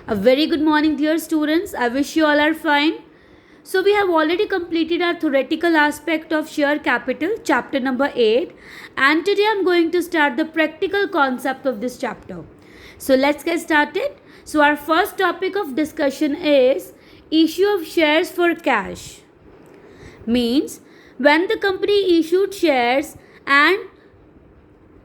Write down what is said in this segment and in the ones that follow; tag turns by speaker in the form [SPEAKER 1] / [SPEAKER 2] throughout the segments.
[SPEAKER 1] A very good morning, dear students. I wish you all are fine. So, we have already completed our theoretical aspect of share capital, chapter number 8, and today I'm going to start the practical concept of this chapter. So, let's get started. So, our first topic of discussion is issue of shares for cash. Means when the company issued shares and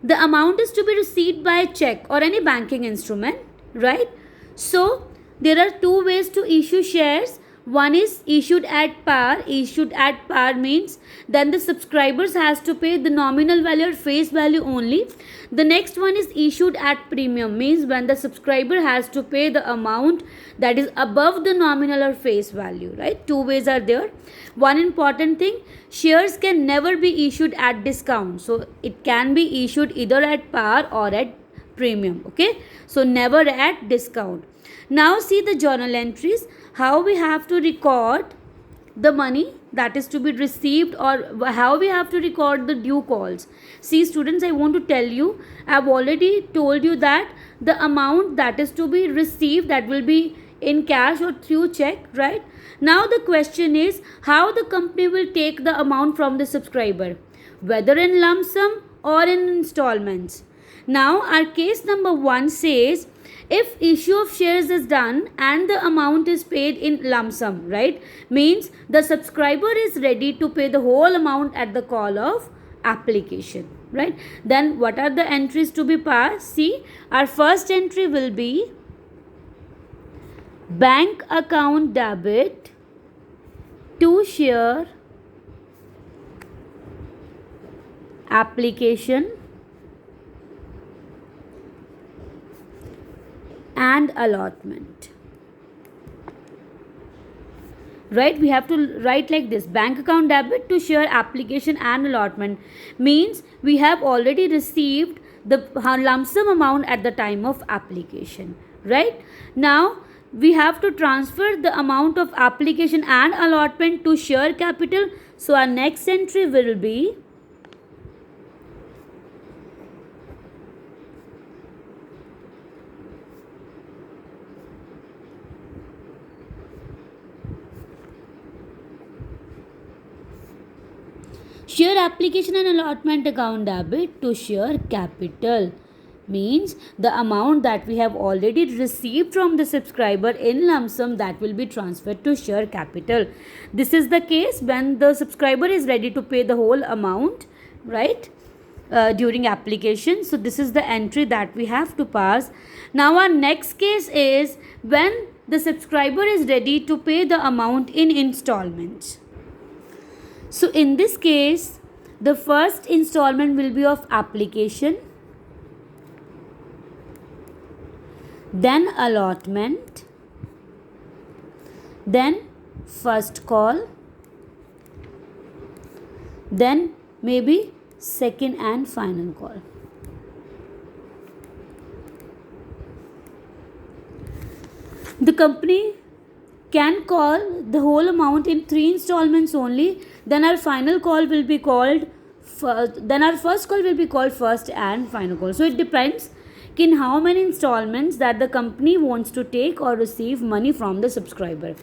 [SPEAKER 1] the amount is to be received by a check or any banking instrument, right? So there are two ways to issue shares. One is issued at par. Issued at par means then the subscribers has to pay the nominal value or face value only. The next one is issued at premium, means when the subscriber has to pay the amount that is above the nominal or face value, right? Two ways are there. One important thing, shares can never be issued at discount. So it can be issued either at par or at premium. Okay, so never at discount. Now see the journal entries, how we have to record the money that is to be received or how we have to record the due calls. See students, I want to tell you, I have already told you that the amount that is to be received, that will be in cash or through check, right? Now the question is how the company will take the amount from the subscriber, whether in lump sum or in installments. Now our case number 1 says if issue of shares is done and the amount is paid in lump sum, right? Means the subscriber is ready to pay the whole amount at the call of application, right? Then what are the entries to be passed? See, our first entry will be bank account debit to share application and allotment, right? We have to write like this: bank account debit to share application and allotment means we have already received the lump sum amount at the time of application, right? Now we have to transfer the amount of application and allotment to share capital. So our next entry will be share application and allotment account debit to share capital. Means the amount that we have already received from the subscriber in lump sum, that will be transferred to share capital. This is the case when the subscriber is ready to pay the whole amount, right? During application. So this is the entry that we have to pass. Now our next case is when the subscriber is ready to pay the amount in installments. So in this case, the first installment will be of application, then allotment, then first call, then maybe second and final call. The company can call the whole amount in 3 installments only. Then our final call will be called then our first call will be called first and final call. So it depends in how many installments that the company wants to take or receive money from the subscriber.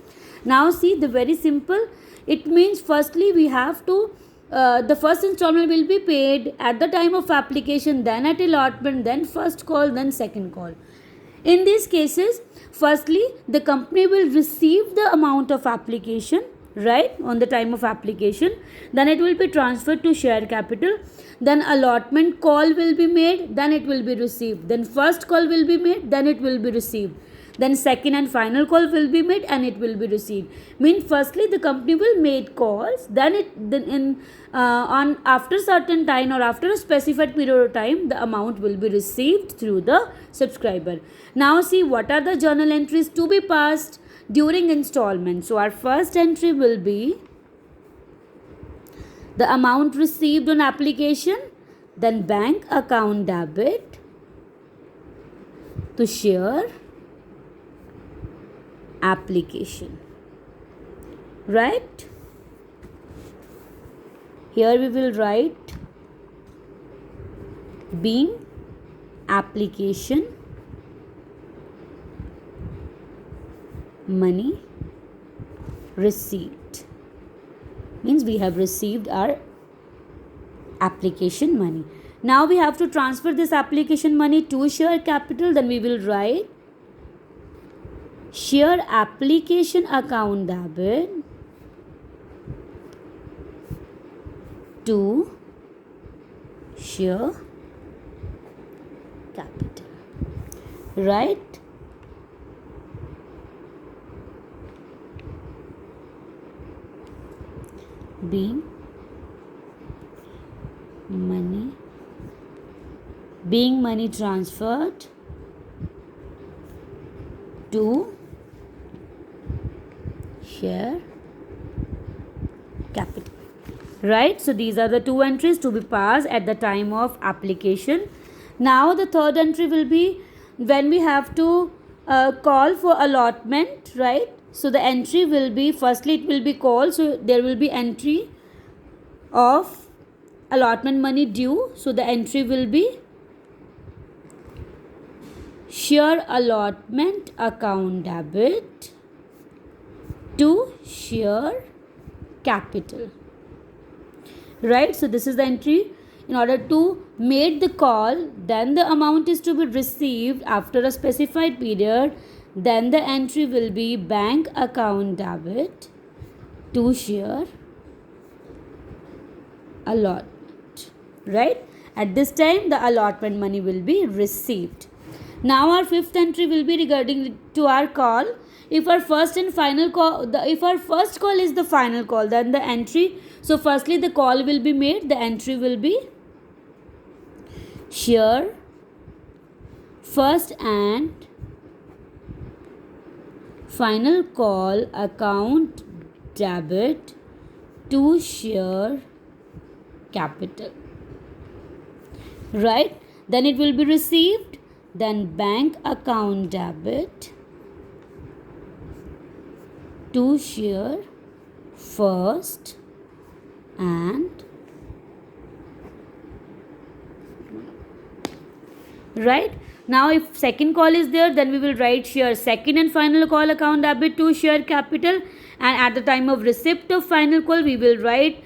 [SPEAKER 1] Now see, the very simple, it means firstly we have to the first installment will be paid at the time of application, then at allotment, then first call, then second call. In these cases, firstly the company will receive the amount of application, right, on the time of application, then it will be transferred to share capital, then allotment call will be made, then it will be received, then first call will be made, then it will be received, then second and final call will be made and it will be received. Means firstly the company will make calls, then on after certain time or after a specified period of time, the amount will be received through the subscriber. Now see, what are the journal entries to be passed during installment? So our first entry will be the amount received on application, then bank account debit to share application, right? Here we will write being application money received. Means we have received our application money. Now we have to transfer this application money to share capital. Then we will write share application account debit to share capital. Right? Being money transferred to share capital. Right? So these are the two entries to be passed at the time of application. Now the third entry will be when we have to call for allotment, right? So the entry will be, firstly it will be called, so there will be entry of allotment money due. So the entry will be share allotment account debit to share capital. Right? So this is the entry. In order to make the call, then the amount is to be received after a specified period. Then the entry will be bank account debit to share allotment. Right? At this time, the allotment money will be received. Now our fifth entry will be regarding to our call. If our first and final call, if our first call is the final call, then the entry. So firstly the call will be made. The entry will be share first and final call account debit to share capital. Right? Then it will be received. Then bank account debit to share first and right. Now if second call is there, then we will write share second and final call account debit to share capital, and at the time of receipt of final call we will write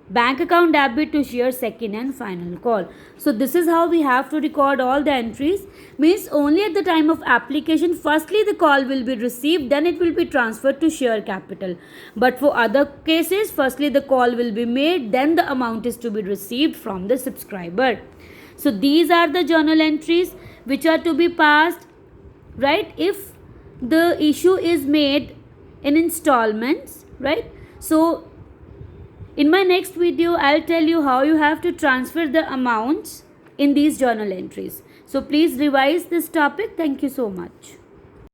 [SPEAKER 1] bank account debit to share second and final call. So this is how we have to record all the entries. Means only at the time of application, firstly the call will be received, then it will be transferred to share capital. But for other cases, firstly the call will be made, then the amount is to be received from the subscriber. So these are the journal entries which are to be passed, right, if the issue is made in installments, right? So in my next video, I'll tell you how you have to transfer the amounts in these journal entries. So please revise this topic. Thank you so much.